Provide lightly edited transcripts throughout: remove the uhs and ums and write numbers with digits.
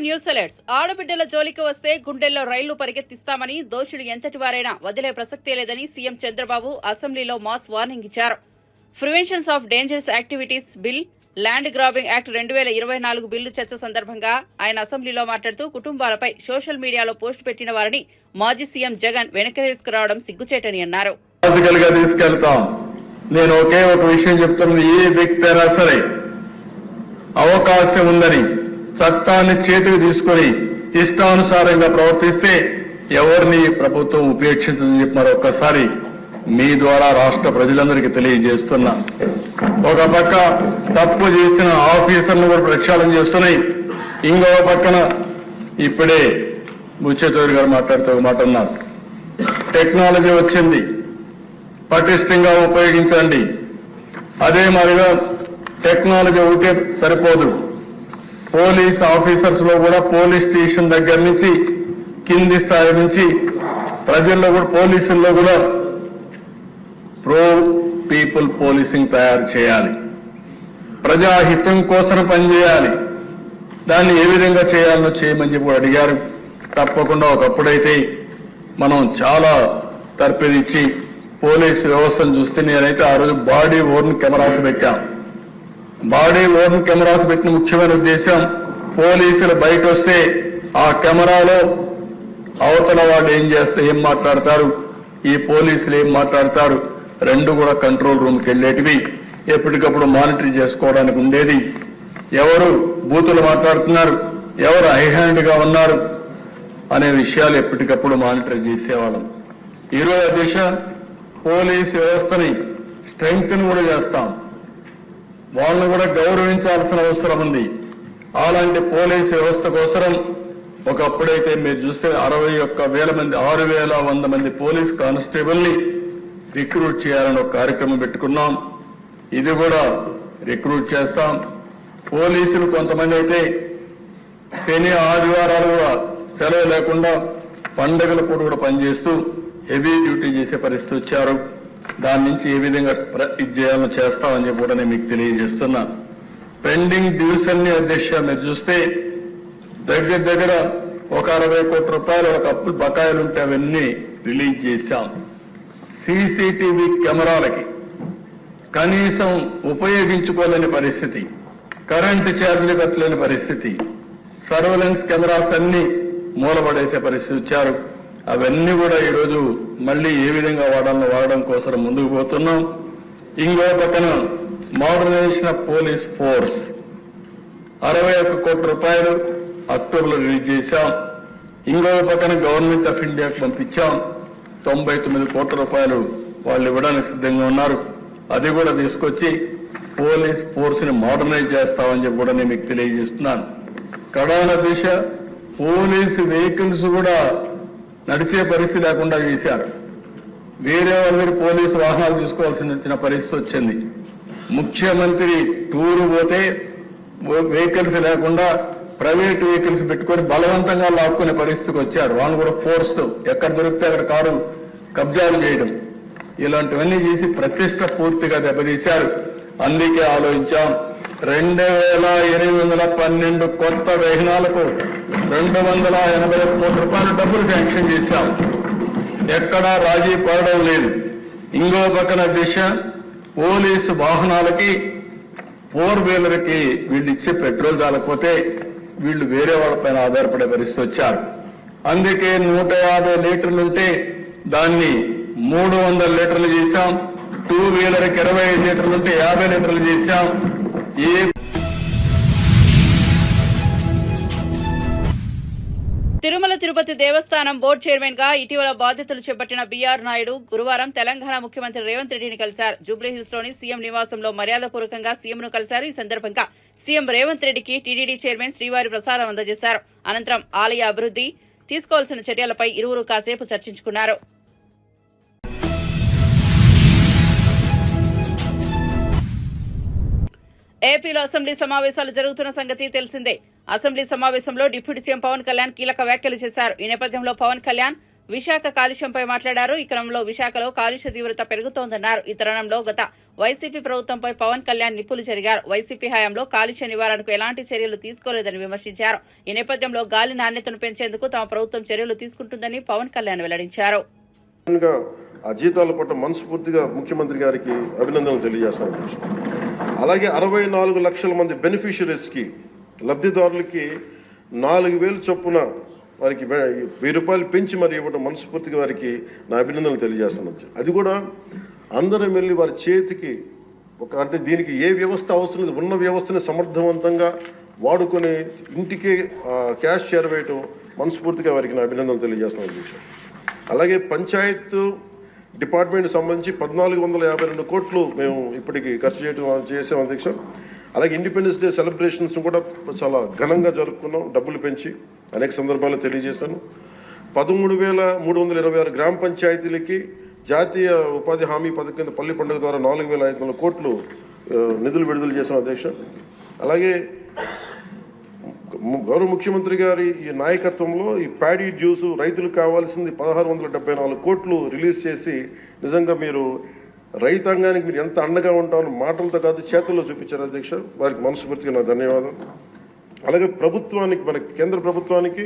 News alerts. ఆడబిడ్డల జోలికి వస్తే గుండెల్లో రైళ్లు పరిగెత్తిస్తామని, దోషులు ఎంతటి వారైనా వదిలే ప్రసక్తే లేదని సీఎం చంద్రబాబు అసెంబ్లీలో మాస్ వార్నింగ్ ఇచ్చారు. Preventions of dangerous activities bill, land grabbing act 2024 bill చర్చ సందర్భంగా ఆయన అసెంబ్లీలో మాట్లాడుతూ కుటుంబాలపై సోషల్ మీడియాలో పోస్టు పెట్టిన వారిని మాజీ సీఎం జగన్ వెనక్కి తీసుకురావడం సిగ్గుచేటని అన్నారు. నేను ఒకే ఒక విషయం చెప్తున్నది, ఏ వ్యక్తి అయినా సరే అవకాశం ఉందని చట్టాన్ని చేతికి తీసుకొని ఇష్టానుసారంగా ప్రవర్తిస్తే ఎవరిని ప్రభుత్వం ఉపేక్షించదని చెప్పి మరొకసారి మీ ద్వారా రాష్ట్ర ప్రజలందరికీ తెలియజేస్తున్నా. ఒక పక్క తప్పు చేసిన ఆఫీసర్ను కూడా ప్రక్షాళన చేస్తున్నాయి, ఇంకో పక్కన ఇప్పుడే బుచ్చచౌరి గారు మాట్లాడుతూ ఒక మాట అన్నారు, టెక్నాలజీ వచ్చింది పటిష్టంగా ఉపయోగించండి. అదే మాదిరిగా టెక్నాలజీ ఒకటే సరిపోదు, పోలీస్ ఆఫీసర్స్ లో కూడా పోలీస్ స్టేషన్ దగ్గర నుంచి కింది స్థాయి నుంచి ప్రజల్లో కూడా పోలీసుల్లో కూడా ప్రో పీపుల్ పోలీసింగ్ తయారు చేయాలి, ప్రజాహితం కోసం పనిచేయాలి. దాన్ని ఏ విధంగా చేయాలనో చేయమని చెప్పి కూడా అడిగారు. తప్పకుండా ఒకప్పుడైతే మనం చాలా తర్పిదిచ్చి పోలీసు వ్యవస్థను చూస్తే నేనైతే ఆ రోజు బాడీ ఓర్న్ కెమెరాస్ పెట్టాం. బాడీ ఓర్న్ కెమెరాస్ పెట్టిన ముఖ్యమైన ఉద్దేశం, పోలీసులు బయట వస్తే ఆ కెమెరాలో అవతల వాళ్ళు ఏం మాట్లాడతారు, ఈ పోలీసులు ఏం మాట్లాడతారు, రెండు కూడా కంట్రోల్ రూమ్కి వెళ్ళేటివి ఎప్పటికప్పుడు మానిటర్ చేసుకోవడానికి ఉండేది. ఎవరు బూతులు మాట్లాడుతున్నారు, ఎవరు హైహ్యాండ్ గా ఉన్నారు అనే విషయాలు ఎప్పటికప్పుడు మానిటర్ చేసేవాళ్ళం. ఈరోజు దిశ పోలీస్ వ్యవస్థని స్ట్రెంగ్త్ కూడా చేస్తాం, వాళ్ళని కూడా గౌరవించాల్సిన అవసరం ఉంది. అలాంటి పోలీస్ వ్యవస్థ కోసం ఒకప్పుడైతే మీరు చూస్తే 61,000 మంది 6,100 మంది పోలీస్ కానిస్టేబుల్ ని రిక్రూట్ చేయాలని ఒక కార్యక్రమం పెట్టుకున్నాం. ఇది కూడా రిక్రూట్ చేస్తాం. పోలీసులు కొంతమంది అయితే శని ఆదివారాలు కూడా సెలవు లేకుండా పండుగల కూడా పనిచేస్తూ హెవీ డ్యూటీ చేసే పరిస్థితి వచ్చారు. దాని నుంచి ఏ విధంగా ఇది చేయాలో చేస్తామని చెప్పి కూడా నేను మీకు తెలియజేస్తున్నా. పెండింగ్ డ్యూస్ అన్ని అధ్యక్ష మీరు చూస్తే దగ్గర ఒక 60 కోట్ల రూపాయలు ఒక అప్పులు బకాయిలు ఉంటే అవన్నీ రిలీజ్ చేశాం. సీసీటీవీ కెమెరాలకి కనీసం ఉపయోగించుకోలేని పరిస్థితి, కరెంటు ఛార్జీలు కట్టలేని పరిస్థితి, సర్వేలెన్స్ కెమెరాస్ అన్ని మూలపడేసే పరిస్థితి వచ్చారు. అవన్నీ కూడా ఈరోజు మళ్ళీ ఏ విధంగా వాడడం కోసం ముందుకు పోతున్నాం. ఇంకో పక్కన మోడర్నైజేషన్ ఆఫ్ పోలీస్ ఫోర్స్ 61 కోట్ల రూపాయలు అక్టోబర్లో రిలీజ్ చేశాం. ఇంకో పక్కన గవర్నమెంట్ ఆఫ్ ఇండియాకు పంపించాం. 99 కోట్ల రూపాయలు వాళ్ళు ఇవ్వడానికి సిద్ధంగా ఉన్నారు. అది కూడా తీసుకొచ్చి పోలీస్ ఫోర్స్ ని మోడర్నైజ్ చేస్తామని చెప్పి కూడా నేను మీకు తెలియజేస్తున్నాను. కడాన దిశ పోలీసు వెహికల్స్ కూడా నడిచే పరిస్థితి లేకుండా చేశారు. వేరే వాళ్ళ పోలీసు వాహనాలు తీసుకోవాల్సిన పరిస్థితి వచ్చింది. ముఖ్యమంత్రి టూరు పోతే వెహికల్స్ లేకుండా ప్రైవేట్ వెహికల్స్ పెట్టుకొని బలవంతంగా లాక్కునే పరిస్థితికి వచ్చారు. వాళ్ళు కూడా ఫోర్స్ ఎక్కడ దొరికితే అక్కడ కారు కబ్జాలు చేయడం, ఇలాంటివన్నీ చేసి ప్రతిష్ట పూర్తిగా దెబ్బతీశారు. అందుకే ఆలోచించాం, 2,812 కొత్త వాహనాలకు 280 కోట్ల రూపాయల డబ్బులు శాంక్షన్ చేశాం. ఎక్కడా రాజీ పడడం లేదు. ఇంకో పక్కన దిశ పోలీసు వాహనాలకి 4 వీలర్కి వీళ్ళు ఇచ్చే పెట్రోల్ చాలకపోతే వీళ్ళు వేరే వాళ్ళపైన ఆధారపడే పరిస్థితి వచ్చారు. అందుకే 150 లీటర్లుంటే దాన్ని 300 లీటర్లు చేశాం. 2 వీలర్కి 25 లీటర్లుంటే 50 లీటర్లు చేశాం. తిరుమల తిరుపతి దేవస్థానం బోర్డు చైర్మన్ గా ఇటీవల బాధ్యతలు చేపట్టిన బీఆర్ నాయుడు గురువారం తెలంగాణ ముఖ్యమంత్రి రేవంత్ రెడ్డిని కలిశారు. జూబ్లీహిల్స్ లోని సీఎం నివాసంలో మర్యాదపూర్వకంగా సీఎంను కలిశారు. ఈ సందర్భంగా సీఎం రేవంత్ రెడ్డికి టీటీడీ చైర్మన్ శ్రీవారి ప్రసాదం అందజేశారు. అనంతరం ఆలయ అభివృద్ధి, తీసుకోవాల్సిన చర్యలపై ఇరువురు కాసేపు చర్చించుకున్నారు. ఏపీలో అసెంబ్లీ సమావేశాలు జరుగుతున్న సంగతి తెలిసిందే. అసెంబ్లీ సమావేశంలో డిప్యూటీ సీఎం పవన్ కళ్యాణ్ కీలక వ్యాఖ్యలు చేశారు. ఈ నేపథ్యంలో పవన్ కళ్యాణ్ విశాఖ కాలుష్యంపై మాట్లాడారు. ఈ క్రమంలో విశాఖలో కాలుష్య తీవ్రత పెరుగుతోందన్నారు. ఈ తరుణంలో గత వైసీపీ ప్రభుత్వంపై పవన్ కళ్యాణ్ నిప్పులు చెరిగారు. వైసీపీ హయాంలో కాలుష్య నివారణకు ఎలాంటి చర్యలు తీసుకోలేదని విమర్శించారు. ఈ నేపథ్యంలో గాలి నాణ్యతను పెంచేందుకు తమ ప్రభుత్వం చర్యలు తీసుకుంటుందని పవన్ కళ్యాణ్ వెల్లడించారు. ఆ జీతాల పట్ల మనస్ఫూర్తిగా ముఖ్యమంత్రి గారికి అభినందనలు తెలియజేస్తాను. అలాగే 64 లక్షల మంది బెనిఫిషరీస్కి లబ్ధిదారులకి 4,000 చొప్పున వారికి 1,000 రూపాయలు పెంచి మరి ఇవ్వడం మనస్ఫూర్తిగా వారికి నా అభినందనలు తెలియజేస్తాను. అది కూడా అందరం వెళ్ళి వారి చేతికి అంటే దీనికి ఏ వ్యవస్థ అవసరం లేదు, ఉన్న వ్యవస్థని సమర్థవంతంగా వాడుకొని ఇంటికే క్యాష్ చేరవేయటం మనస్ఫూర్తిగా వారికి నా అభినందనలు తెలియజేస్తాను అధ్యక్ష. అలాగే పంచాయత్ డిపార్ట్మెంట్ సంబంధించి 1,452 కోట్లు మేము ఇప్పటికి ఖర్చు చేసాం అధ్యక్ష. అలాగే ఇండిపెండెన్స్ డే సెలబ్రేషన్స్ కూడా చాలా ఘనంగా జరుపుకున్నాం, డబ్బులు పెంచి అనేక సందర్భాల్లో తెలియజేశాను. 13,326 గ్రామ పంచాయతీలకి జాతీయ ఉపాధి హామీ పథకం కింద పల్లి పండుగ ద్వారా 4,500 కోట్లు నిధులు విడుదల చేశాం అధ్యక్ష. అలాగే గౌరవ ముఖ్యమంత్రి గారి ఈ నాయకత్వంలో ఈ ప్యాడీ జ్యూస్ రైతులకు కావాల్సింది 1,674 కోట్లు రిలీజ్ చేసి నిజంగా మీరు రైతాంగానికి మీరు ఎంత అండగా ఉంటారో మాటలతో కాదు చేతుల్లో చూపించారు అధ్యక్ష. వారికి మనస్ఫూర్తిగా నా ధన్యవాదాలు. అలాగే ప్రభుత్వానికి, మన కేంద్ర ప్రభుత్వానికి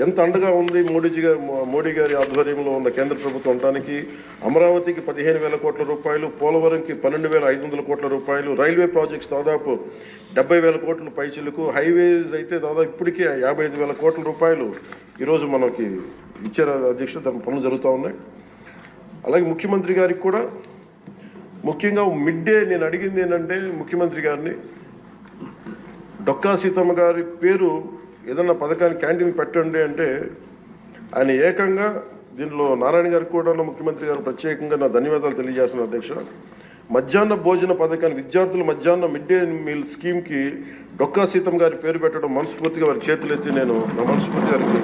ఎంత అండగా ఉంది మోడీ గారి ఆధ్వర్యంలో ఉన్న కేంద్ర ప్రభుత్వం ఉండడానికి. అమరావతికి 15,000 కోట్ల రూపాయలు, పోలవరంకి 12,500 కోట్ల రూపాయలు, రైల్వే ప్రాజెక్ట్స్ దాదాపు 70,000 కోట్ల పైచిలకు, హైవేస్ అయితే దాదాపు ఇప్పటికే 55,000 కోట్ల రూపాయలు ఈరోజు మనకి ఇచ్చారు అధ్యక్ష. దాని పనులు జరుగుతూ ఉన్నాయి. అలాగే ముఖ్యమంత్రి గారికి కూడా ముఖ్యంగా మిడ్ డే నేను అడిగింది ఏంటంటే ముఖ్యమంత్రి గారిని, డొక్కా సీతమ్మ గారి పేరు ఏదన్నా పథకాన్ని క్యాంటీన్ పెట్టండి అంటే ఆయన ఏకంగా దీనిలో నారాయణ గారికి కూడా ముఖ్యమంత్రి గారు ప్రత్యేకంగా నా ధన్యవాదాలు తెలియజేస్తున్నాను అధ్యక్ష. మధ్యాహ్న భోజన పథకాన్ని, విద్యార్థుల మధ్యాహ్నం మిడ్ డే మీల్ స్కీమ్కి డొక్కా సీతమ్మ గారి పేరు పెట్టడం మనస్ఫూర్తిగా వారి చేతులెత్తి నేను నా మనస్ఫూర్తి గారికి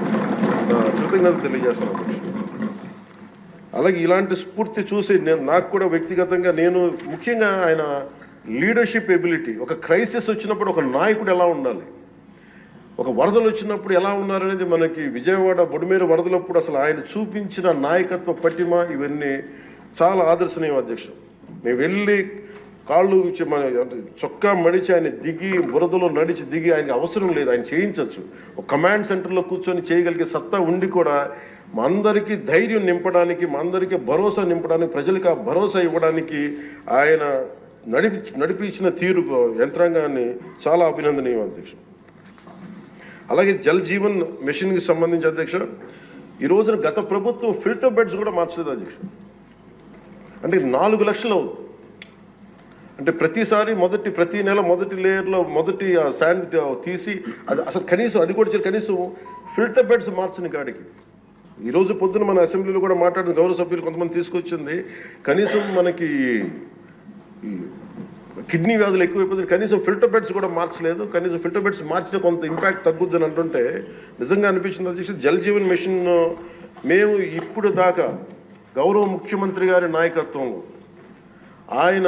కృతజ్ఞతలు తెలియజేస్తున్నాను అధ్యక్ష. అలాగే ఇలాంటి స్ఫూర్తి చూసి నాకు కూడా వ్యక్తిగతంగా నేను ముఖ్యంగా ఆయన లీడర్షిప్ ఎబిలిటీ, ఒక క్రైసిస్ వచ్చినప్పుడు ఒక నాయకుడు ఎలా ఉండాలి, ఒక వరదలు వచ్చినప్పుడు ఎలా ఉన్నారనేది మనకి విజయవాడ బొడిమేరు వరదలప్పుడు అసలు ఆయన చూపించిన నాయకత్వ పటిమ ఇవన్నీ చాలా ఆదర్శనీయం అధ్యక్ష. మేము వెళ్ళి కాళ్ళు మన చొక్కా మడిచి ఆయన దిగి బురదలో నడిచి దిగి ఆయనకి అవసరం లేదు, ఆయన చేయించవచ్చు. ఒక కమాండ్ సెంటర్లో కూర్చొని చేయగలిగే సత్తా ఉండి కూడా మా అందరికీ ధైర్యం నింపడానికి, మా అందరికీ భరోసా నింపడానికి, ప్రజలకు ఆ భరోసా ఇవ్వడానికి ఆయన నడిపించిన తీరు యంత్రాంగాన్ని చాలా అభినందనీయం అధ్యక్ష. అలాగే జల్ జీవన్ మిషన్కి సంబంధించి అధ్యక్ష, ఈ రోజున గత ప్రభుత్వం ఫిల్టర్ బెడ్స్ కూడా మార్చలేదు అధ్యక్ష. అంటే 4 లక్షలు అవుతుంది. అంటే ప్రతి నెల మొదటి లేయర్లో మొదటి శాండ్ తీసి అది అసలు కనీసం అది కూడా కనీసం ఫిల్టర్ బెడ్స్ మార్చని కాడికి ఈరోజు పొద్దున మన అసెంబ్లీలో కూడా మాట్లాడిన గౌరవ సభ్యులు కొంతమంది తీసుకొచ్చింది, కనీసం మనకి కిడ్నీ వ్యాధులు ఎక్కువైపోతుంది, కనీసం ఫిల్టర్ బెడ్స్ కూడా మార్చలేదు. కనీసం ఫిల్టర్ బెడ్స్ మార్చిన కొంత ఇంపాక్ట్ తగ్గుద్దని అంటుంటే నిజంగా అనిపించింది అధ్యక్ష. జల్ జీవన్ మిషన్ మేము ఇప్పుడు దాకా గౌరవ ముఖ్యమంత్రి గారి నాయకత్వంలో ఆయన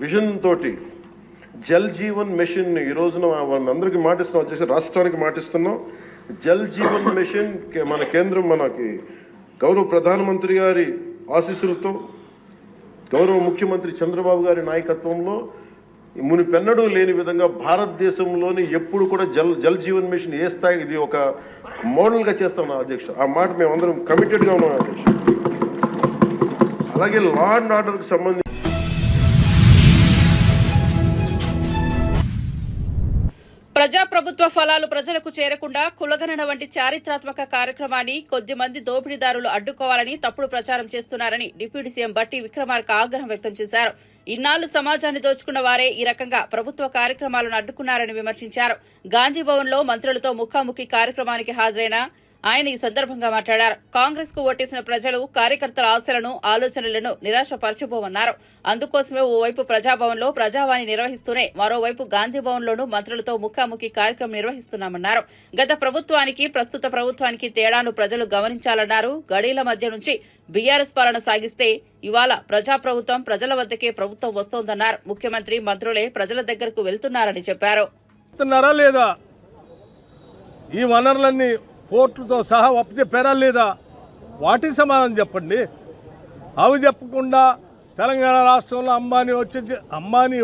విజన్ తోటి జల్ జీవన్ మిషన్ ఈ రోజున అందరికీ మాటిస్తున్నాం అధ్యక్ష, రాష్ట్రానికి మాటిస్తున్నాం. జల్ జీవన్ మిషన్ మన కేంద్రం మనకి గౌరవ ప్రధానమంత్రి గారి ఆశీస్సులతో, గౌరవ ముఖ్యమంత్రి చంద్రబాబు గారి నాయకత్వంలో మునిపెన్నడూ లేని విధంగా భారతదేశంలోని ఎప్పుడు కూడా జల్ జీవన్ మిషన్ ఏ స్థాయి ఇది ఒక మోడల్గా చేస్తాం అధ్యక్ష. ఆ మాట మేమందరం కమిటెడ్గా ఉన్నాం అధ్యక్ష. అలాగే లా అండ్ ఆర్డర్కి సంబంధించి ప్రజాప్రభుత్వ ఫలాలు ప్రజలకు చేరకుండా కులగణన వంటి చారిత్రాత్మక కార్యక్రమాన్ని కొద్దిమంది దోపిడీదారులు అడ్డుకోవాలని తప్పుడు ప్రచారం చేస్తున్నారని డిప్యూటీ సీఎం బట్టి విక్రమార్క ఆగ్రహం వ్యక్తం చేశారు. ఇన్నాళ్లు సమాజాన్ని దోచుకున్న వారే ఈ రకంగా ప్రభుత్వ కార్యక్రమాలను అడ్డుకున్నారని విమర్శించారు. గాంధీభవన్లో మంత్రులతో ముఖాముఖి కార్యక్రమానికి హాజరైన ఆయన ఈ సందర్భంగా మాట్లాడారు. కాంగ్రెస్ కు ఓటేసిన ప్రజలు కార్యకర్తల ఆశలను, ఆలోచనలను నిరాశపరచబోమన్నారు. అందుకోసమే ఓవైపు ప్రజాభవన్లో ప్రజావాణి నిర్వహిస్తూనే మరోవైపు గాంధీభవన్లోనూ మంత్రులతో ముఖాముఖి కార్యక్రమం నిర్వహిస్తున్నామన్నారు. గత ప్రభుత్వానికి ప్రస్తుత ప్రభుత్వానికి తేడాను ప్రజలు గమనించాలన్నారు. గడీల మధ్య నుంచి బీఆర్ఎస్ పాలన సాగిస్తే ఇవాళ ప్రజాప్రభుత్వం ప్రజల వద్దకే ప్రభుత్వం వస్తోందన్నారు. ముఖ్యమంత్రి, మంత్రులే ప్రజల దగ్గరకు వెళ్తున్నారని చెప్పారు. లేదా ఈ వనరులన్నీ పోర్టుతో సహా అప్పచెప్పారా లేదా? వాటికి సమాధానం చెప్పండి. అవి చెప్పకుండా తెలంగాణ రాష్ట్రంలో అంబానీ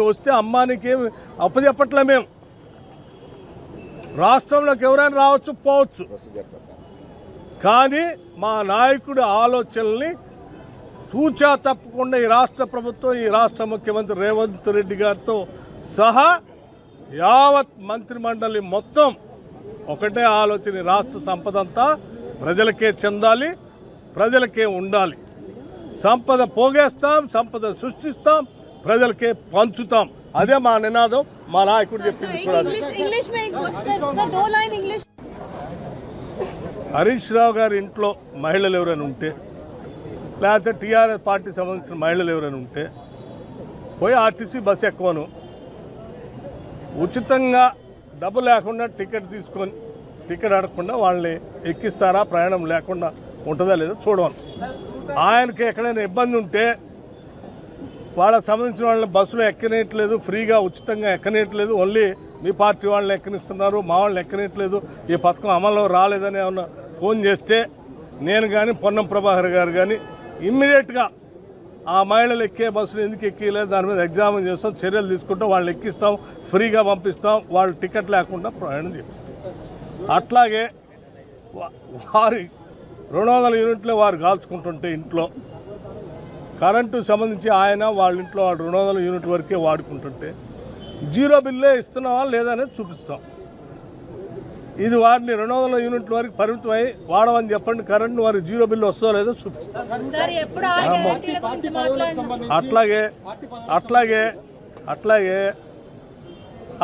వస్తే అంబానీకి ఏమి అప్పచెప్పట్లే. మేము రాష్ట్రంలోకి ఎవరైనా రావచ్చు పోవచ్చు, కానీ మా నాయకుడి ఆలోచనల్ని తూచా తప్పకుండా ఈ రాష్ట్ర ప్రభుత్వం, ఈ రాష్ట్ర ముఖ్యమంత్రి రేవంత్ రెడ్డి గారితో సహా యావత్ మంత్రిమండలి మొత్తం ఒకటే ఆలోచన. రాష్ట్ర సంపద అంతా ప్రజలకే చెందాలి, ప్రజలకే ఉండాలి. సంపద పోగేస్తాం, సంపద సృష్టిస్తాం, ప్రజలకే పంచుతాం. అదే మా నినాదం. మా నాయకుడు చెప్పింది కూడా హరీష్ రావు గారి ఇంట్లో మహిళలు ఎవరైనా ఉంటే, లేకపోతే టీఆర్ఎస్ పార్టీ సంబంధించిన మహిళలు ఎవరైనా ఉంటే పోయి ఆర్టీసీ బస్సు ఎక్కువను ఉచితంగా డబ్బు లేకుండా టికెట్ తీసుకొని టికెట్ అడగకుండా వాళ్ళని ఎక్కిస్తారా, ప్రయాణం లేకుండా ఉంటుందా లేదో చూడవాలి. ఆయనకి ఎక్కడైనా ఇబ్బంది ఉంటే వాళ్ళకి సంబంధించిన వాళ్ళని బస్సులో ఎక్కనేయట్లేదు, ఫ్రీగా ఉచితంగా ఎక్కనేయట్లేదు, ఓన్లీ మీ పార్టీ వాళ్ళని ఎక్కనిస్తున్నారు, మా వాళ్ళని ఎక్కనేయట్లేదు, ఈ పథకం అమల్లో రాలేదని ఏమన్నా ఫోన్ చేస్తే నేను కానీ పొన్నం ప్రభాకర్ గారు కానీ ఇమ్మీడియట్గా ఆ మహిళలు ఎక్కే బస్సులు ఎందుకు ఎక్కిలేదు దాని మీద ఎగ్జామిన్ చేస్తాం, చర్యలు తీసుకుంటాం, వాళ్ళని ఎక్కిస్తాం, ఫ్రీగా పంపిస్తాం, వాళ్ళు టికెట్ లేకుండా ప్రయాణం చేపిస్తాం. అట్లాగే వారి 200 యూనిట్లు వారు కాల్చుకుంటుంటే ఇంట్లో కరెంటు సంబంధించి ఆయన వాళ్ళ ఇంట్లో 200 యూనిట్ వరకే వాడుకుంటుంటే జీరో బిల్లే ఇస్తున్నావా లేదా అనేది చూపిస్తాం. ఇది వారిని 200 యూనిట్ల వరకు పరిమితమై వాడమని చెప్పండి, కరెంటు వారికి జీరో బిల్లు వస్తుందో లేదో చూపిస్తాం. అట్లాగే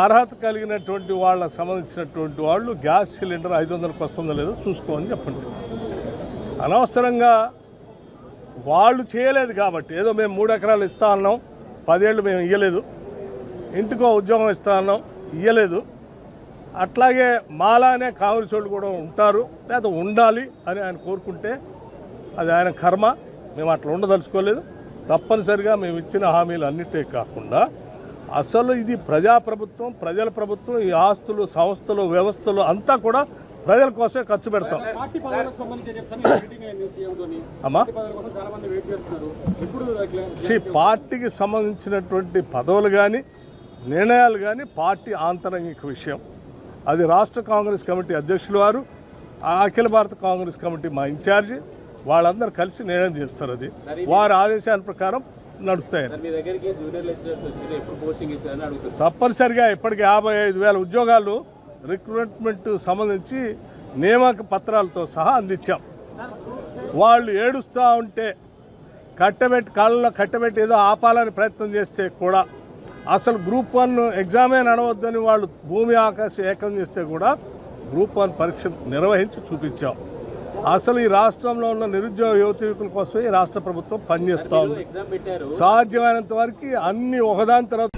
అర్హత కలిగినటువంటి వాళ్ళకు సంబంధించినటువంటి వాళ్ళు గ్యాస్ సిలిండర్ 500కి వస్తుందో లేదో చూసుకోమని చెప్పండి. అనవసరంగా వాళ్ళు చేయలేదు కాబట్టి ఏదో మేము 3 ఎకరాలు ఇస్తా అన్నాం, 10 ఏళ్ళు మేము ఇవ్వలేదు, ఇంటికో ఉద్యోగం ఇస్తా అన్నాం, ఇవ్వలేదు. అట్లాగే మాలానే కాంగ్రెస్ వాళ్ళు కూడా ఉంటారు లేదా ఉండాలి అని ఆయన కోరుకుంటే అది ఆయన కర్మ. మేము అట్లా ఉండదలుచుకోలేదు. తప్పనిసరిగా మేము ఇచ్చిన హామీలు అన్నిటే కాకుండా అసలు ఇది ప్రజాప్రభుత్వం, ప్రజల ప్రభుత్వం. ఈ ఆస్తులు, సంస్థలు, వ్యవస్థలు అంతా కూడా ప్రజల కోసమే ఖర్చు పెడతాం. అమ్మా పార్టీకి సంబంధించినటువంటి పదవులు కానీ నిర్ణయాలు కానీ పార్టీ ఆంతరంగిక విషయం. అది రాష్ట్ర కాంగ్రెస్ కమిటీ అధ్యక్షులు వారు, అఖిల భారత కాంగ్రెస్ కమిటీ మా ఇన్ఛార్జి, వాళ్ళందరూ కలిసి నిర్ణయం చేస్తారు. అది వారి ఆదేశాల ప్రకారం నడుస్తాయి. తప్పనిసరిగా ఇప్పటికి 55,000 ఉద్యోగాలు రిక్రూట్మెంట్ సంబంధించి నియామక పత్రాలతో సహా అందించాం. వాళ్ళు ఏడుస్తూ ఉంటే కాళ్ళలో కట్టబెట్టి ఏదో ఆపాలని ప్రయత్నం చేస్తే కూడా అసలు గ్రూప్ 1 ఎగ్జామే నడవద్దని వాళ్ళు భూమి ఆకాశం ఏకం చేస్తే కూడా గ్రూప్ 1 పరీక్ష నిర్వహించి చూపించాం. అసలు ఈ రాష్ట్రంలో ఉన్న నిరుద్యోగ యువకుల కోసమే ఈ రాష్ట్ర ప్రభుత్వం పనిచేస్తూ ఉంది. సాధ్యమైనంత వరకు అన్ని ఒకదాని తర్వాత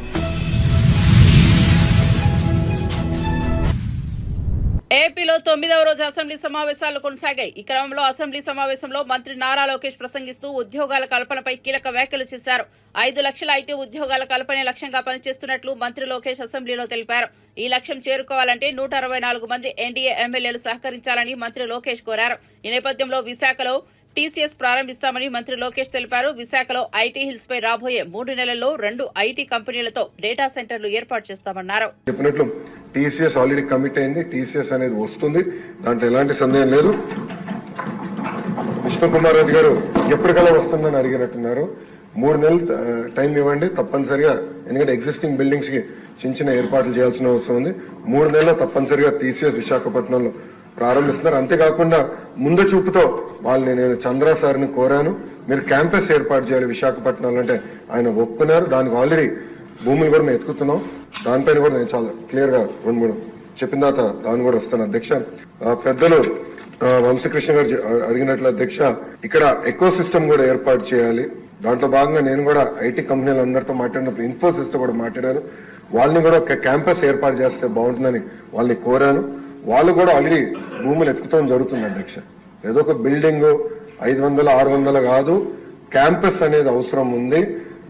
ఏపీలో 9వ రోజు అసెంబ్లీ సమావేశాలు కొనసాగాయి. ఈ క్రమంలో అసెంబ్లీ సమావేశంలో మంత్రి నారా లోకేష్ ప్రసంగిస్తూ ఉద్యోగాల కల్పనపై కీలక వ్యాఖ్యలు చేశారు. 5 లక్షల ఐటీ ఉద్యోగాల కల్పనే లక్ష్యంగా పనిచేస్తున్నట్లు మంత్రి లోకేష్ అసెంబ్లీలో తెలిపారు. ఈ లక్ష్యం చేరుకోవాలంటే 164 మంది ఎన్డీఏ ఎమ్మెల్యేలు సహకరించాలని మంత్రి లోకేష్ కోరారు. ఈ నేపథ్యంలో విశాఖలో టీసీఎస్ ప్రారంభిస్తామని మంత్రి లోకేష్ తెలిపారు. విశాఖలో ఐటీ హిల్స్ పై రాబోయే 3 నెలల్లో 2 ఐటీ కంపెనీలతో డేటా సెంటర్లు ఏర్పాటు చేస్తామన్నారు. చెప్పినట్లు టీసీఎస్ ఆల్రెడీ కమిట్ అయింది. టీసీఎస్ అనేది వస్తుంది, దాంట్లో ఎలాంటి సందేహం లేదు. విష్ణు కుమార్ రాజు గారు ఎప్పటికల్లా వస్తుందని అడిగినట్టున్నారు. 3 నెలలు టైం ఇవ్వండి తప్పనిసరిగా, ఎందుకంటే ఎగ్జిస్టింగ్ బిల్డింగ్స్ కి చిన్న ఏర్పాట్లు చేయాల్సిన అవసరం ఉంది. 3 నెలల్లో తప్పనిసరిగా టీసీఎస్ విశాఖపట్నంలో ప్రారంభిస్తున్నారు. అంతేకాకుండా ముందు చూపుతో వాళ్ళని నేను చంద్ర సార్ని కోరాను, మీరు క్యాంపస్ ఏర్పాటు చేయాలి విశాఖపట్నంలో అంటే ఆయన ఒప్పుకున్నారు. దానికి ఆల్రెడీ భూములు కూడా మేము ఎత్తుకుతున్నాం. దానిపైన కూడా నేను చాలా క్లియర్ గా 2-3 చెప్పిన తర్వాత దాన్ని కూడా వస్తాను. అధ్యక్ష, పెద్దలు వంశీకృష్ణ గారు అడిగినట్లు అధ్యక్ష, ఇక్కడ ఎకో సిస్టమ్ కూడా ఏర్పాటు చేయాలి. దాంట్లో భాగంగా నేను కూడా ఐటీ కంపెనీలందరితో మాట్లాడినప్పుడు ఇన్ఫోసిస్ తో కూడా మాట్లాడాను. వాళ్ళని కూడా ఒక క్యాంపస్ ఏర్పాటు చేస్తే బాగుంటుందని వాళ్ళని కోరాను. వాళ్ళు కూడా ఆల్రెడీ భూములు ఎత్తుకుతాం జరుగుతుంది అధ్యక్ష. ఏదో ఒక బిల్డింగ్ 500-600 కాదు, క్యాంపస్ అనేది అవసరం ఉంది.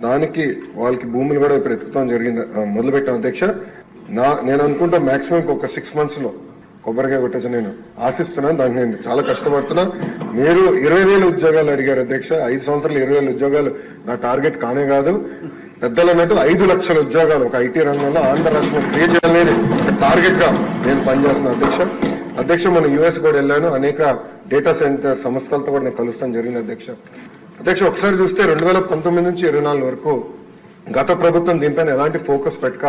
దానికి వాళ్ళకి భూములు కూడా ఇప్పుడు ఎత్తుకుతాం జరిగింది, మొదలుపెట్టాం అధ్యక్ష. నేను అనుకుంటా మాక్సిమం ఒక 6 months లో కొబ్బరికాయ కొట్టచ్చు నేను ఆశిస్తున్నాను. దానికి నేను చాలా కష్టపడుతున్నా. మీరు 20,000 ఉద్యోగాలు అడిగారు అధ్యక్ష. 5 సంవత్సరాలు 20,000 ఉద్యోగాలు నా టార్గెట్ కానే కాదు. పెద్దలు అన్నట్టు 5 లక్షల ఉద్యోగాలు ఒక ఐటీ రంగంలో ఆంధ్ర రాష్ట్రంలో క్రియేట్ చేయాలనేది టార్గెట్ గా నేను పనిచేస్తున్నాను అధ్యక్ష. మనం యుఎస్ కూడా వెళ్ళాను. అనేక డేటా సెంటర్ సంస్థలతో కూడా నేను కలుస్తాను జరిగింది అధ్యక్ష. ఒకసారి చూస్తే 2019 నుంచి 24 వరకు గత ప్రభుత్వం దీనిపైన ఎలాంటి ఫోకస్ పెట్టక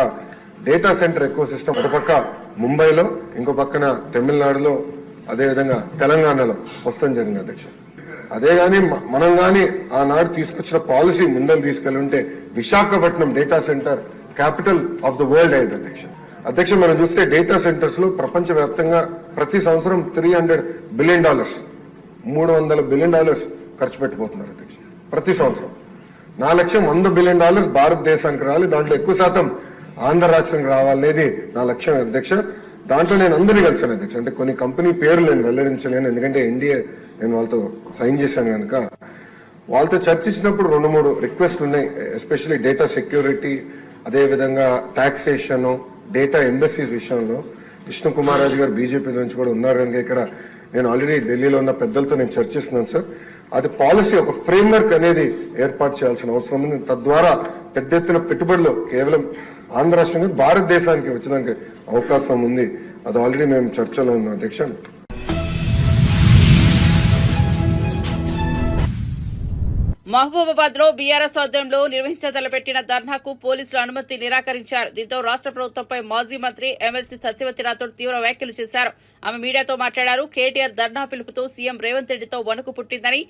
డేటా సెంటర్ ఎకో సిస్టమ్ ఒక పక్క ముంబైలో, ఇంకో పక్కన తమిళనాడులో, అదేవిధంగా తెలంగాణలో వస్తాం జరిగింది అధ్యక్ష. అదే గాని మనం గాని ఆనాడు తీసుకొచ్చిన పాలసీ ముందలు తీసుకెళ్ళి ఉంటే Visakhapatnam data centre capital of the world అయ్యేది అధ్యక్ష. మనం చూస్తే డేటా సెంటర్స్ లో ప్రపంచ వ్యాప్తంగా ప్రతి సంవత్సరం $300 బిలియన్ $300 బిలియన్ ఖర్చు పెట్టిపోతున్నారు అధ్యక్ష ప్రతి సంవత్సరం. నా లక్ష్యం $100 బిలియన్ భారతదేశానికి రావాలి, దాంట్లో ఎక్కువ శాతం ఆంధ్ర రాష్ట్రానికి రావాలనేది నా లక్ష్యం అధ్యక్ష. దాంట్లో నేను అందరినీ కలిసాను అధ్యక్ష. అంటే కొన్ని కంపెనీ పేర్లు నేను వెల్లడించలేను, ఎందుకంటే ఎన్డీఏ నేను వాళ్ళతో సైన్ చేశాను కనుక. వాళ్ళతో చర్చించినప్పుడు 2-3 రిక్వెస్ట్లు ఉన్నాయి. ఎస్పెషల్లీ డేటా సెక్యూరిటీ, అదేవిధంగా టాక్సేషన్, డేటా ఎంబసీస్ విషయంలో. విష్ణు కుమార్ రాజు గారు బీజేపీ నుంచి కూడా ఉన్నారు కనుక ఇక్కడ నేను ఆల్రెడీ ఢిల్లీలో ఉన్న పెద్దలతో నేను చర్చిస్తున్నాను సార్. అది పాలసీ ఒక ఫ్రేమ్వర్క్ అనేది ఏర్పాటు చేయాల్సిన అవసరం ఉంది. తద్వారా పెద్ద ఎత్తున పెట్టుబడులు కేవలం ఆంధ్ర రాష్ట్రంగా భారతదేశానికి వచ్చడానికి అవకాశం ఉంది. అది ఆల్రెడీ మేము చర్చలో ఉన్నాం అధ్యక్ష. మహబూబాబాద్ లో బీఆర్ఎస్ ఆధ్వర్యంలో నిర్వహించతలపెట్టిన ధర్నాకు పోలీసులు అనుమతి నిరాకరించారు. దీంతో రాష్ట్ర ప్రభుత్వంపై మాజీ మంత్రి ఎమ్మెల్సీ సత్యవతి రాథోడ్ తీవ్ర వ్యాఖ్యలు చేశారు. ఆమె మీడియాతో మాట్లాడారు. కేటీఆర్ ధర్నా పిలుపుతో సీఎం రేవంత్ రెడ్డితో వణుకు పుట్టిందని,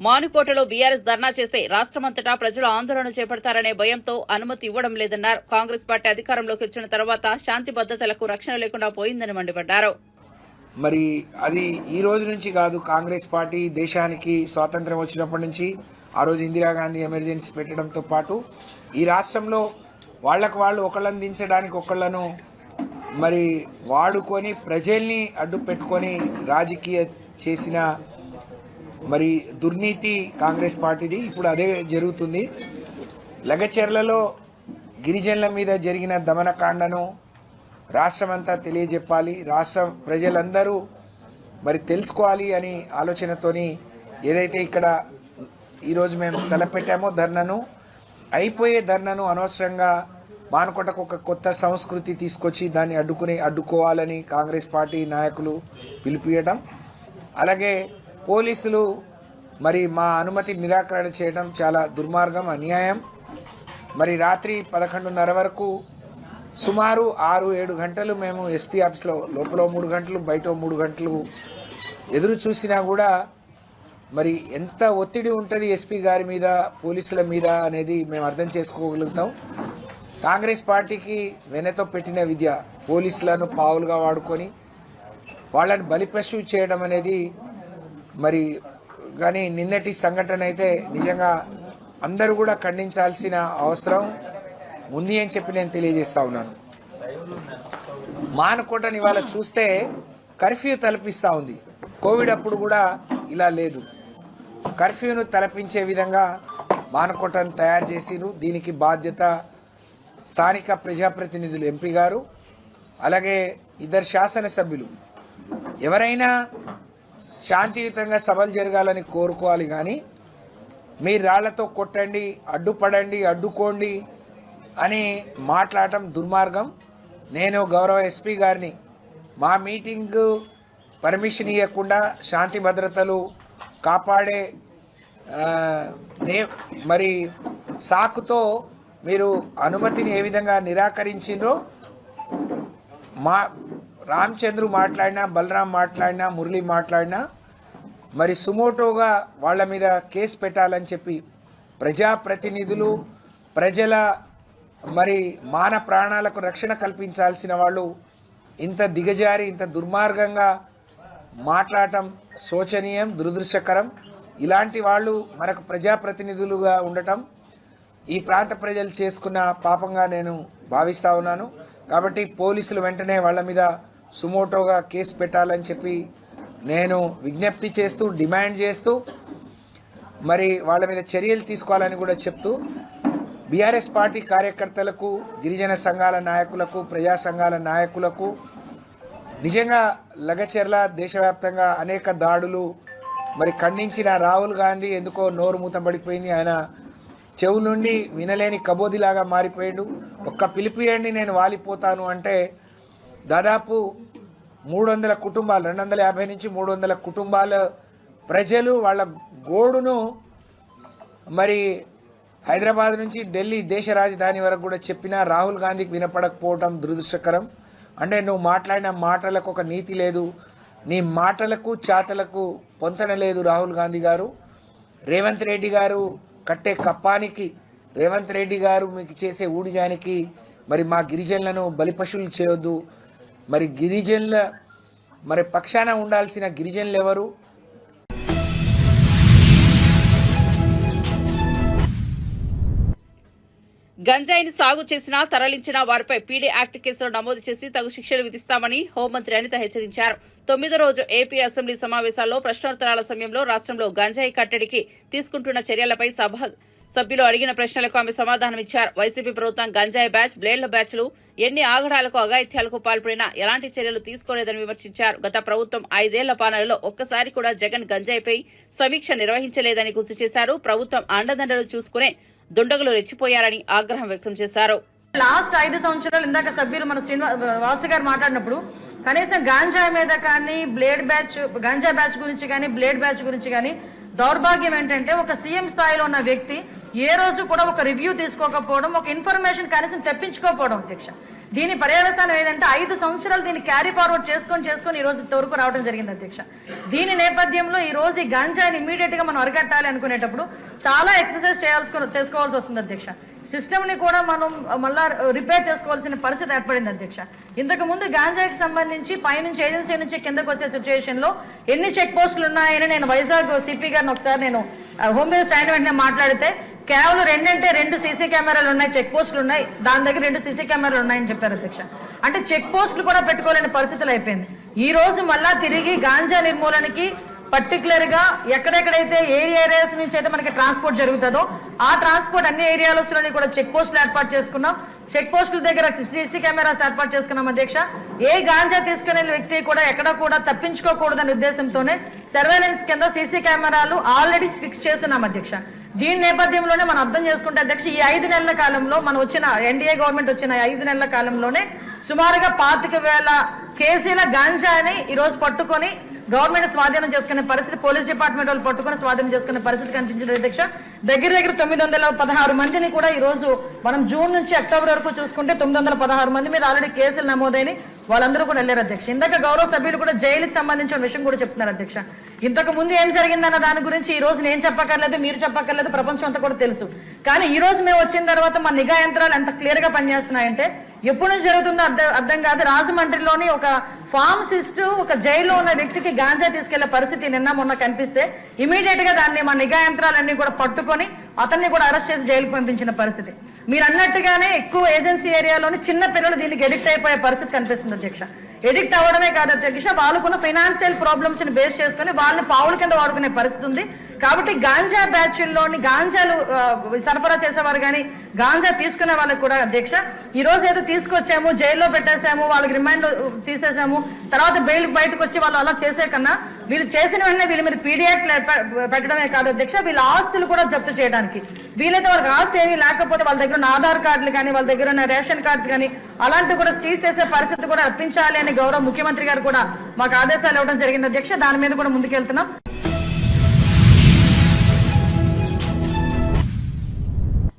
మానుకోటలో బీఆర్ఎస్ ధర్నా చేస్తే రాష్ట్రమంతటా ప్రజలు ఆందోళన చేపడతారనే భయంతో అనుమతి ఇవ్వడం లేదన్నారు. కాంగ్రెస్ పార్టీ అధికారంలోకి వచ్చిన తర్వాత శాంతి భద్రతలకు రక్షణ లేకుండా పోయిందని మండిపడ్డారు. మరి అది ఈ రోజు నుంచి కాదు, కాంగ్రెస్ పార్టీ దేశానికి స్వాతంత్ర్యం వచ్చినప్పటి నుంచి ఆ రోజు ఇందిరాగాంధీ ఎమర్జెన్సీ పెట్టడంతో పాటు ఈ రాష్ట్రంలో వాళ్లకు వాళ్ళు ఒకళ్ళని దించడానికి ఒకళ్ళను మరి వాడుకొని ప్రజల్ని అడ్డు పెట్టుకొని రాజకీయ చేసిన మరి దుర్నీతి కాంగ్రెస్ పార్టీది. ఇప్పుడు అదే జరుగుతుంది. లగచెర్లలో గిరిజనుల మీద జరిగిన దమనకాండను రాష్ట్రమంతా తెలియజెప్పాలి, రాష్ట్ర ప్రజలందరూ మరి తెలుసుకోవాలి అని ఆలోచనతోని ఏదైతే ఇక్కడ ఈరోజు మేము తలపెట్టామో ధర్నాను, అయిపోయే ధర్నాను అనవసరంగా మానుకోటకు ఒక కొత్త సంస్కృతి తీసుకొచ్చి దాన్ని అడ్డుకోవాలని కాంగ్రెస్ పార్టీ నాయకులు పిలుపుయటం, అలాగే పోలీసులు మరి మా అనుమతి నిరాకరణ చేయడం చాలా దుర్మార్గం, అన్యాయం. మరి రాత్రి 11:30 వరకు సుమారు 6-7 గంటలు మేము ఎస్పీ ఆఫీస్లో లోపల 3 గంటలు బయట 3 గంటలు ఎదురు చూసినా కూడా మరి ఎంత ఒత్తిడి ఉంటుంది ఎస్పీ గారి మీద, పోలీసుల మీద అనేది మేము అర్థం చేసుకోగలుగుతాం. కాంగ్రెస్ పార్టీకి వెనతో పెట్టిన విద్య పోలీసులను పావులుగా వాడుకొని వాళ్ళని బలిపశువు చేయడం అనేది మరి. కానీ నిన్నటి సంఘటన అయితే నిజంగా అందరూ కూడా ఖండించాల్సిన అవసరం ఉంది అని చెప్పి నేను తెలియజేస్తా ఉన్నాను. మానుకోటని ఇవాళ చూస్తే కర్ఫ్యూ తలపిస్తూ ఉంది. కోవిడ్ అప్పుడు కూడా ఇలా లేదు. కర్ఫ్యూను తలపించే విధంగా మానుకోటను తయారు చేసిరు. దీనికి బాధ్యత స్థానిక ప్రజాప్రతినిధులు, ఎంపీ గారు, అలాగే 2 శాసనసభ్యులు. ఎవరైనా శాంతియుతంగా సభలు జరగాలని కోరుకోవాలి, కానీ మీరు రాళ్లతో కొట్టండి, అడ్డుపడండి, అడ్డుకోండి అని మాట్లాడటం దుర్మార్గం. నేను గౌరవ ఎస్పీ గారిని మా మీటింగ్ పర్మిషన్ ఇవ్వకుండా శాంతి భద్రతలు కాపాడే మరి సాకుతో మీరు అనుమతిని ఏ విధంగా నిరాకరించిందో, మా రామచంద్రు మాట్లాడినా, బలరాం మాట్లాడినా, మురళి మాట్లాడినా మరి సుమోటోగా వాళ్ళ మీద కేసు పెట్టాలని చెప్పి ప్రజాప్రతినిధులు, ప్రజల మరి మాన ప్రాణాలకు రక్షణ కల్పించాల్సిన వాళ్ళు ఇంత దిగజారి ఇంత దుర్మార్గంగా మాట్లాడటం శోచనీయం, దురదృష్టకరం. ఇలాంటి వాళ్ళు మనకు ప్రజాప్రతినిధులుగా ఉండటం ఈ ప్రాంత ప్రజలు చేసుకున్న పాపంగా నేను భావిస్తూ ఉన్నాను. కాబట్టి పోలీసులు వెంటనే వాళ్ళ మీద సుమోటోగా కేసు పెట్టాలని చెప్పి నేను విజ్ఞప్తి చేస్తూ, డిమాండ్ చేస్తూ మరి వాళ్ళ మీద చర్యలు తీసుకోవాలని కూడా చెప్తూ, బీఆర్ఎస్ పార్టీ కార్యకర్తలకు, గిరిజన సంఘాల నాయకులకు, ప్రజా సంఘాల నాయకులకు నిజంగా లగచెర్ల దేశవ్యాప్తంగా అనేక దాడులు మరి ఖండించిన రాహుల్ గాంధీ ఎందుకో నోరు మూతపడిపోయింది. ఆయన చెవు నుండి వినలేని కబోదిలాగా మారిపోయాడు. ఒక్క పిలిపియండి నేను వాలిపోతాను అంటే దాదాపు 300 కుటుంబాలు, 250 నుంచి 300 కుటుంబాల ప్రజలు వాళ్ళ గోడును మరి హైదరాబాద్ నుంచి ఢిల్లీ దేశ రాజధాని వరకు కూడా చెప్పినా రాహుల్ గాంధీకి వినపడకపోవడం దురదృష్టకరం. అంటే నువ్వు మాట్లాడిన మాటలకు ఒక నీతి లేదు, నీ మాటలకు చాతలకు పొంతన లేదు. రాహుల్ గాంధీ గారు, రేవంత్ రెడ్డి గారు కట్టే కప్పానికి, రేవంత్ రెడ్డి గారు మీకు చేసే ఊడిగానికి మరి మా గిరిజనులను బలిపశువులు చేయొద్దు. మరి గిరిజనుల మరి పక్షాన ఉండాల్సిన గిరిజనులు ఎవరు? గంజాయిని సాగు చేసినా తరలించినా వారిపై పీడీ యాక్ట్ కేసులు నమోదు చేసి తగు శిక్షలు విధిస్తామని హోంమంత్రి అనిత హెచ్చరించారు. 9వ రోజు ఏపీ అసెంబ్లీ సమావేశాల్లో ప్రశ్నోత్తరాల సమయంలో రాష్ట్రంలో గంజాయి కట్టడికి తీసుకుంటున్న చర్యలపై సభ్యులు అడిగిన ప్రశ్నలకు ఆమె సమాధానమిచ్చారు. వైసీపీ ప్రభుత్వం గంజాయి బ్యాచ్, బ్లేడ్ల బ్యాచ్లు ఎన్ని ఆగడాలకు, అఘాయిత్యాలకు పాల్పడినా ఎలాంటి చర్యలు తీసుకోలేదని విమర్శించారు. గత ప్రభుత్వం 5 ఏళ్ల పాలనలో ఒక్కసారి కూడా జగన్ గంజాయిపై సమీక్ష నిర్వహించలేదని గుర్తు చేశారు. ప్రభుత్వం అండదండలు చూసుకునే దుండగులు రెచ్చిపోయారని ఆగ్రహం వ్యక్తం చేశారు. లాస్ట్ 5 సంవత్సరాలు ఇందాక సభ్యులు మన వాసు గారు మాట్లాడినప్పుడు కనీసం గాంజాయి మీద కానీ, బ్లేడ్ బ్యాచ్, గాంజా బ్యాచ్ గురించి కానీ, బ్లేడ్ బ్యాచ్ గురించి కానీ దౌర్భాగ్యం ఏంటంటే ఒక సీఎం స్థాయిలో ఉన్న వ్యక్తి ఏ రోజు కూడా ఒక రివ్యూ తీసుకోకపోవడం, ఒక ఇన్ఫర్మేషన్ కనీసం తెప్పించుకోకపోవడం అధ్యక్ష. దీని పర్యవసానం ఏదంటే 5 సంవత్సరాలు దీన్ని క్యారీ ఫార్వర్డ్ చేసుకొని ఈ రోజు వరకు రావడం జరిగింది అధ్యక్ష. దీని నేపథ్యంలో ఈ రోజు ఈ గంజాయిని ఇమీడియట్ గా మనం అరికట్టాలి అనుకునేటప్పుడు చాలా ఎక్సర్సైజ్ చేసుకోవాల్సి వస్తుంది అధ్యక్ష. సిస్టమ్ ని కూడా మనం మళ్ళా రిపేర్ చేసుకోవాల్సిన పరిస్థితి ఏర్పడింది అధ్యక్ష. ఇంతకు ముందు గాంజాకి సంబంధించి పైనుంచి ఏజెన్సీ నుంచి కిందకు వచ్చే సిచ్యువేషన్ లో ఎన్ని చెక్ పోస్టులు ఉన్నాయని నేను వైజాగ్ సిపి గారిని ఒకసారి నేను హోమ్ మినిస్టర్ అయిన వెంటనే మాట్లాడితే కేవలం 2 సీసీ కెమెరాలు ఉన్నాయి, చెక్ పోస్టులు ఉన్నాయి, దాని దగ్గర 2 సీసీ కెమెరాలు ఉన్నాయని చెప్పారు అధ్యక్ష. అంటే చెక్ పోస్టులు కూడా పెట్టుకోలేని పరిస్థితులు అయిపోయింది. ఈ రోజు మళ్ళా తిరిగి గాంజా నిర్మూలనకి పర్టికులర్ గా ఎక్కడెక్కడైతే ఏరియాస్ నుంచి అయితే మనకి ట్రాన్స్పోర్ట్ జరుగుతుందో ఆ ట్రాన్స్పోర్ట్ అన్ని ఏరియాలలోని కూడా చెక్ పోస్టులు ఏర్పాటు చేసుకున్నాం. చెక్ పోస్టుల దగ్గర సీసీ కెమెరాస్ ఏర్పాటు చేసుకున్నాం అధ్యక్ష. ఏ గాంజా తీసుకునే వ్యక్తి కూడా ఎక్కడ కూడా తప్పించుకోకూడదనే ఉద్దేశంతోనే సర్వేలెన్స్ కింద సీసీ కెమెరాలు ఆల్రెడీ ఫిక్స్ చేస్తున్నాం అధ్యక్ష. దీని నేపథ్యంలోనే మనం అర్థం చేసుకుంటే అధ్యక్ష, ఈ 5 నెలల కాలంలో మనం వచ్చిన ఎన్డీఏ గవర్నమెంట్ వచ్చిన 5 నెలల కాలంలోనే సుమారుగా 25,000 కేజీల గాంజాని ఈ రోజు పట్టుకొని గవర్నమెంట్ స్వాధీనం చేసుకునే పరిస్థితి, పోలీస్ డిపార్ట్మెంట్ వాళ్ళు పట్టుకుని స్వాధీనం చేసుకునే పరిస్థితి కనిపించింది అధ్యక్ష. దగ్గర 916 మందిని కూడా ఈ రోజు మనం జూన్ నుంచి అక్టోబర్ వరకు చూసుకుంటే 916 మంది మీద ఆల్రెడీ కేసులు నమోదైన వాళ్ళందరూ కూడా వెళ్ళారు అధ్యక్ష. ఇందాక గౌరవ సభ్యులు కూడా జైలుకి సంబంధించిన విషయం కూడా చెప్తున్నారు అధ్యక్ష. ఇంతకు ముందు ఏం జరిగిందన్న దాని గురించి ఈ రోజు నేను చెప్పక్కర్లేదు, మీరు చెప్పక్కర్లేదు, ప్రపంచం అంతా కూడా తెలుసు. కానీ ఈ రోజు మేము వచ్చిన తర్వాత మా నిఘా యంత్రాలు ఎంత క్లియర్ గా పనిచేస్తున్నాయంటే ఎప్పుడు నుంచి జరుగుతుందో అర్థం కాదు. రాజమండ్రిలోని ఒక ఫార్మసిస్ట్ ఒక జైల్లో ఉన్న వ్యక్తికి గాంజా తీసుకెళ్లే పరిస్థితి నిన్న మొన్న కనిపిస్తే ఇమీడియట్ గా దాన్ని మా నిఘా యంత్రాలన్నీ కూడా పట్టుకొని అతన్ని కూడా అరెస్ట్ చేసి జైలుకు పంపించిన పరిస్థితి. మీరు అన్నట్టుగానే ఎక్కువ ఏజెన్సీ ఏరియాలోని చిన్న పిల్లలు దీనికి ఎడిక్ట్ అయిపోయే పరిస్థితి కనిపిస్తుంది అధ్యక్ష. ఎడిక్ట్ అవ్వడమే కాదు అధ్యక్ష, వాళ్ళకున్న ఫైనాన్షియల్ ప్రాబ్లమ్స్ ని బేస్ చేసుకుని వాళ్ళని పావుల కింద వాడుకునే పరిస్థితి ఉంది. కాబట్టి గాంజా బ్యాచ్ల్లోని గాంజాలు సరఫరా చేసేవారు కానీ గాంజా తీసుకునే వాళ్ళకి కూడా అధ్యక్ష ఈ రోజు ఏదో తీసుకొచ్చాము, జైల్లో పెట్టేసాము, వాళ్ళకి రిమాండ్ తీసేసాము, తర్వాత బెయిల్ బయటకు వచ్చి వాళ్ళు అలా చేసే కన్నా వీళ్ళు చేసిన వెంటనే వీళ్ళ మీద పీడియాక్ట్ పెట్టడమే కాదు అధ్యక్ష, వీళ్ళ ఆస్తులు కూడా జప్తు చేయడానికి వీలైతే వాళ్ళకి ఆస్తి ఏమీ లేకపోతే వాళ్ళ దగ్గర ఉన్న ఆధార్ కార్డులు కానీ వాళ్ళ దగ్గర ఉన్న రేషన్ కార్డ్స్ కానీ అలాంటివి కూడా సీజ్ చేసే పరిస్థితి కూడా రప్పించాలి అని గౌరవ ముఖ్యమంత్రి గారు కూడా మాకు ఆదేశాలు ఇవ్వడం జరిగింది అధ్యక్ష. దాని మీద కూడా ముందుకెళ్తున్నాం.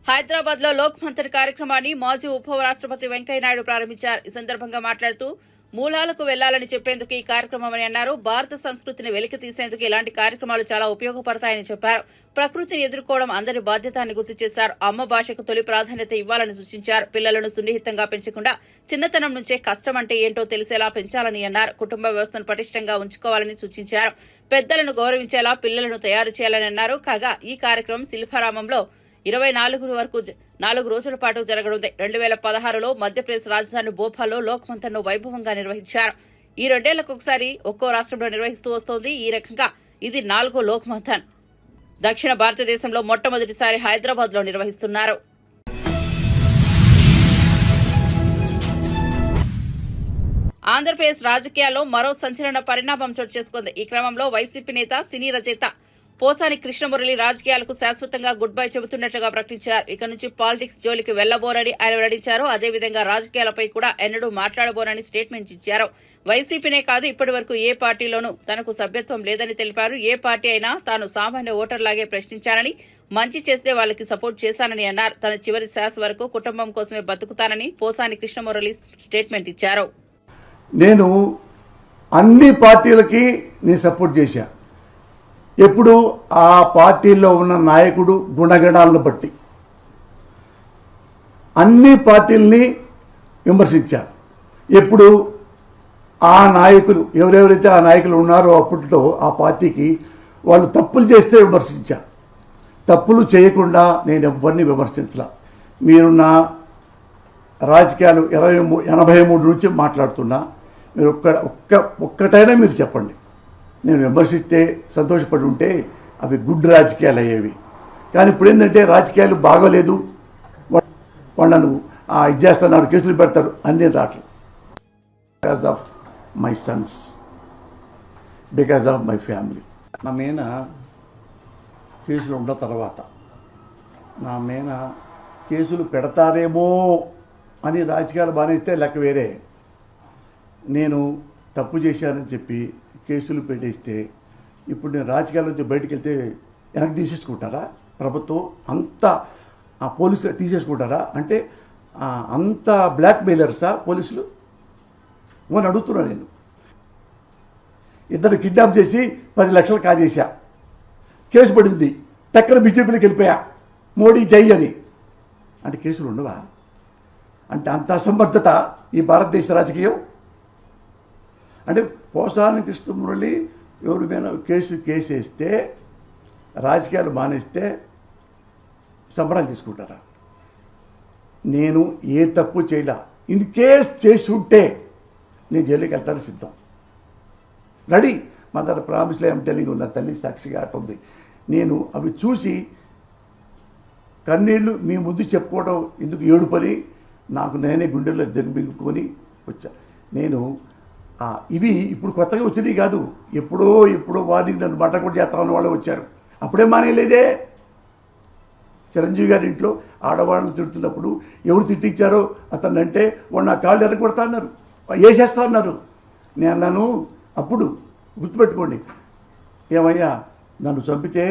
హైదరాబాద్ లో లోక్ మంథన్ కార్యక్రమాన్ని మాజీ ఉపరాష్ట్రపతి వెంకయ్యనాయుడు ప్రారంభించారు. ఈ సందర్భంగా మాట్లాడుతూ మూలాలకు వెళ్లాలని చెప్పేందుకు ఈ కార్యక్రమం అని అన్నారు. భారత సంస్కృతిని వెలికి తీసేందుకు ఇలాంటి కార్యక్రమాలు చాలా ఉపయోగపడతాయని చెప్పారు. ప్రకృతిని ఎదుర్కోవడం అందరి బాధ్యత అని గుర్తు చేశారు. అమ్మ భాషకు తొలి ప్రాధాన్యత ఇవ్వాలని సూచించారు. పిల్లలను సున్నిహితంగా పెంచకుండా చిన్నతనం నుంచే కష్టం అంటే ఏంటో తెలిసేలా పెంచాలని అన్నారు. కుటుంబ వ్యవస్థను పటిష్టంగా ఉంచుకోవాలని సూచించారు. పెద్దలను గౌరవించేలా పిల్లలను తయారు చేయాలని అన్నారు. కాగా ఈ కార్యక్రమం శిల్పారామంలో 4 రోజుల పాటు జరగనుంది. 2016లో మధ్యప్రదేశ్ రాజధాని భోపాల్లో లోక్ మంథన్ ను వైభవంగా నిర్వహించారు. ఈ 2 ఏళ్లకు ఒకసారి ఒక్కో రాష్ట్రంలో నిర్వహిస్తూ వస్తోంది. ఈ రకంగా ఇది 4వ లోక్ మంథన్. దక్షిణ భారతదేశంలో మొట్టమొదటిసారి హైదరాబాద్ లో నిర్వహిస్తున్నారు. ఆంధ్రప్రదేశ్ రాజకీయాల్లో మరో సంచలన పరిణామం చోటు చేసుకుంది. ఈ క్రమంలో వైసీపీ నేత సినీ రచయిత పోసాని కృష్ణమురళి రాజకీయాలకు శాశ్వతంగా గుడ్ బై చెబుతున్నట్లుగా ప్రకటించారు. ఇక నుంచి పాలిటిక్స్ జోలికి వెళ్లబోరని ఆయన వెల్లడించారు. అదేవిధంగా రాజకీయాలపై కూడా ఎన్నడూ మాట్లాడబోరని స్టేట్మెంట్ ఇచ్చారు. వైసీపీనే కాదు ఇప్పటి వరకు ఏ పార్టీలోనూ తనకు సభ్యత్వం లేదని తెలిపారు. ఏ పార్టీ అయినా తాను సామాన్య ఓటర్లాగే ప్రశ్నించానని, మంచి చేస్తే వాళ్ళకి సపోర్ట్ చేశానని అన్నారు. తన చివరి శ్వాస వరకు కుటుంబం కోసమే బతుకుతానని పోసాని కృష్ణమురళి స్టేట్మెంట్ ఇచ్చారు. నేను అన్ని పార్టీలకి నేను సపోర్ట్ చేశా. ఎప్పుడు ఆ పార్టీల్లో ఉన్న నాయకుడు గుణగణాలను బట్టి అన్ని పార్టీల్ని విమర్శించా. ఎప్పుడు ఆ నాయకులు ఎవరెవరైతే ఆ నాయకులు ఉన్నారో అప్పట్లో ఆ పార్టీకి వాళ్ళు తప్పులు చేస్తే విమర్శించా. తప్పులు చేయకుండా నేను ఎవరిని విమర్శించలా. మీరు నా రాజకీయాలు 83 నుంచి మాట్లాడుతున్నా. మీరు ఒక్కటైనా మీరు చెప్పండి. నేను విమర్శిస్తే సంతోషపడి ఉంటే అవి గుడ్ రాజకీయాలు అయ్యేవి. కానీ ఇప్పుడు ఏంటంటే రాజకీయాలు బాగోలేదు, వాళ్ళను ఇది చేస్తున్నారు, కేసులు పెడతారు, అన్నీ రావట్లేదు. Because of my Sons, because of my family. నా మీద కేసులు ఉన్న తర్వాత నా మీద కేసులు పెడతారేమో అని రాజకీయాలు బానేస్తే లెక్క వేరే. నేను తప్పు చేశానని చెప్పి కేసులు పెట్టేస్తే ఇప్పుడు నేను రాజకీయాల నుంచి బయటకు వెళ్తే వెనక్కి తీసేసుకుంటారా? ప్రభుత్వం అంతా ఆ పోలీసులు తీసేసుకుంటారా? అంటే అంత బ్లాక్ మెయిలర్సా పోలీసులు అని అడుగుతున్నా. నేను ఇద్దరు కిడ్నాప్ చేసి 10 లక్షలు కాజేశా, కేసు పడింది, టక్కన బీజేపీలోకి వెళ్ళిపోయా, మోడీ జై అని. అంటే కేసులు ఉండవా? అంటే అంత అసమర్థత ఈ భారతదేశ రాజకీయం. అంటే పోసాని కృష్ణమురళి ఎవరి మీద కేసు వేస్తే రాజకీయాలు మానేస్తే సంబరాలు తీసుకుంటారా? నేను ఏ తప్పు చేయలే. ఇన్ కేస్ చేసి ఉంటే నేను జైలుకి వెళ్తాను, సిద్ధం, రెడీ. మా దగ్గర ప్రామిస్లో ఏం టెలింగ్ ఉన్న తల్లి సాక్షిగా అట్టుంది. నేను అవి చూసి కన్నీళ్ళు మీ ముందు చెప్పుకోవడం ఎందుకు ఏడుపని నాకు నేనే గుండెల్లో దిగబింగుకొని వచ్చా. నేను ఇవి ఇప్పుడు కొత్తగా వచ్చినాయి కాదు, ఎప్పుడో వారికి నన్ను బట్ట కూడా చేస్తామని వాళ్ళు వచ్చారు. అప్పుడే మానేలేదే. చిరంజీవి గారి ఇంట్లో ఆడవాళ్ళని తిడుతున్నప్పుడు ఎవరు తిట్టించారో అతన్ని అంటే వాడు నా కాళ్ళు ఎరగొడతా అన్నారు, వేసేస్తా అన్నారు. నేను అన్నాను అప్పుడు, గుర్తుపెట్టుకోండి, ఏమయ్యా నన్ను చంపితే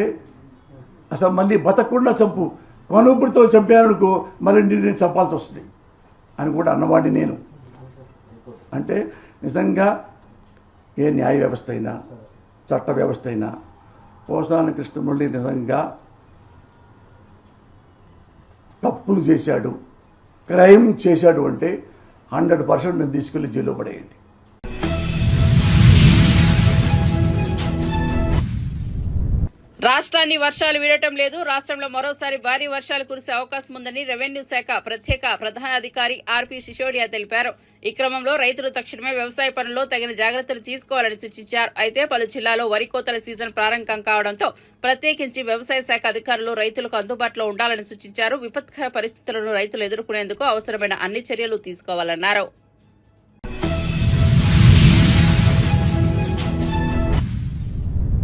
అసలు మళ్ళీ బతకకుండా చంపు, కొనుబ్బుడితో చంపానుకో మళ్ళీ నేను చంపాల్సి వస్తుంది అని కూడా అన్నవాడిని నేను. అంటే నిజంగా ఏ న్యాయ వ్యవస్థ అయినా చట్ట వ్యవస్థ అయినా పోసాని కృష్ణమురళి నిజంగా తప్పులు చేశాడు, క్రైమ్ చేశాడు అంటే 100% నేను తీసుకెళ్లి జైల్లో పడేయండి. రాష్ట్రాన్ని వర్షాలు వీడటం లేదు. రాష్ట్రంలో మరోసారి భారీ వర్షాలు కురిసే అవకాశం ఉందని రెవెన్యూ శాఖ ప్రత్యేక ప్రధాన అధికారి ఆర్పి సిసోడియా తెలిపారు. ఈ క్రమంలో రైతులు తక్షణమే వ్యవసాయ పనుల్లో తగిన జాగ్రత్తలు తీసుకోవాలని సూచించారు. అయితే పలు జిల్లాలో వరి కోతల సీజన్ ప్రారంభం కావడంతో ప్రత్యేకించి వ్యవసాయ శాఖ అధికారులు రైతులకు అందుబాటులో ఉండాలని సూచించారు. విపత్కర పరిస్థితులను రైతులు ఎదుర్కొనేందుకు అవసరమైన అన్ని చర్యలు తీసుకోవాలన్నారు.